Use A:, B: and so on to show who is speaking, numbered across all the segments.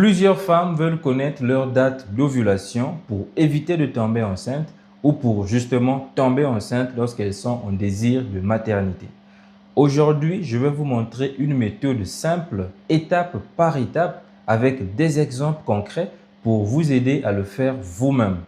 A: Plusieurs femmes veulent connaître leur date d'ovulation pour éviter de tomber enceinte ou pour justement tomber enceinte lorsqu'elles sont en désir de maternité. Aujourd'hui, je vais vous montrer une méthode simple, étape par étape, avec des exemples concrets pour vous aider à le faire vous-même.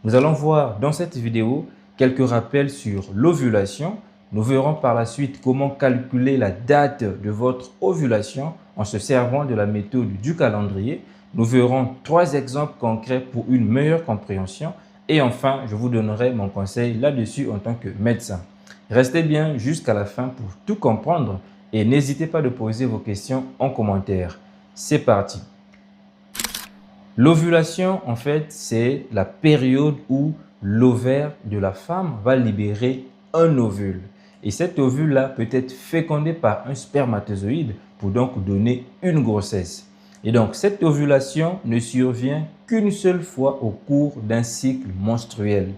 A: Nous allons voir dans cette vidéo quelques rappels sur l'ovulation. Nous verrons par la suite comment calculer la date de votre ovulation en se servant de la méthode du calendrier. Nous verrons 3 exemples concrets pour une meilleure compréhension. Et enfin, je vous donnerai mon conseil là-dessus en tant que médecin. Restez bien jusqu'à la fin pour tout comprendre et n'hésitez pas de poser vos questions en commentaire. C'est parti! L'ovulation, en fait, c'est la période où l'ovaire de la femme va libérer un ovule. Et cet ovule-là peut être fécondé par un spermatozoïde pour donc donner une grossesse. Et donc, cette ovulation ne survient qu'une seule fois au cours d'un cycle menstruel.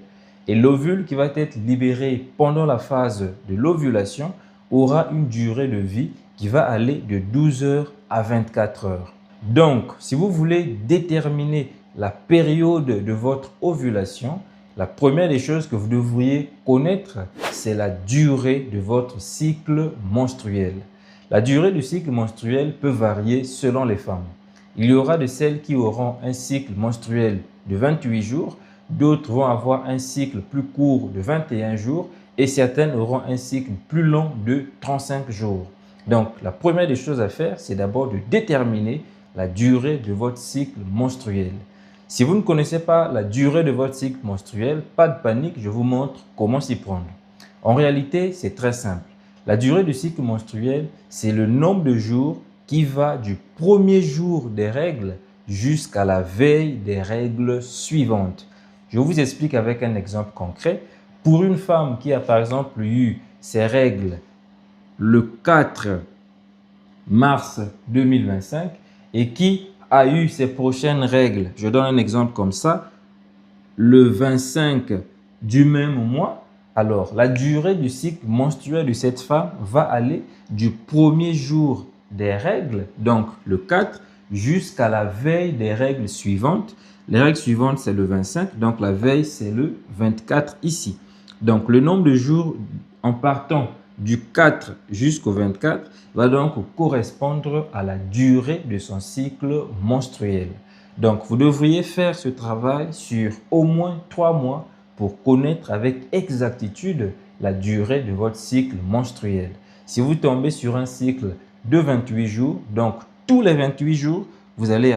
A: Et l'ovule qui va être libéré pendant la phase de l'ovulation aura une durée de vie qui va aller de 12 heures à 24 heures. Donc, si vous voulez déterminer la période de votre ovulation, la première des choses que vous devriez connaître, c'est la durée de votre cycle menstruel. La durée du cycle menstruel peut varier selon les femmes. Il y aura de celles qui auront un cycle menstruel de 28 jours, d'autres vont avoir un cycle plus court de 21 jours et certaines auront un cycle plus long de 35 jours. Donc, la première des choses à faire, c'est d'abord de déterminer la durée de votre cycle menstruel. Si vous ne connaissez pas la durée de votre cycle menstruel, pas de panique, je vous montre comment s'y prendre. En réalité, c'est très simple. La durée du cycle menstruel, c'est le nombre de jours qui va du premier jour des règles jusqu'à la veille des règles suivantes. Je vous explique avec un exemple concret. Pour une femme qui a par exemple eu ses règles le 4 mars 2025 et qui a eu ses prochaines règles, je donne un exemple comme ça, le 25 du même mois, alors la durée du cycle menstruel de cette femme va aller du premier jour des règles, donc le 4, jusqu'à la veille des règles suivantes. Les règles suivantes, c'est le 25, donc la veille, c'est le 24 ici. Donc, le nombre de jours en partant du 4 jusqu'au 24 va donc correspondre à la durée de son cycle menstruel. Donc, vous devriez faire ce travail sur au moins 3 mois pour connaître avec exactitude la durée de votre cycle menstruel. Si vous tombez sur un cycle de 28 jours, donc tous les 28 jours, vous allez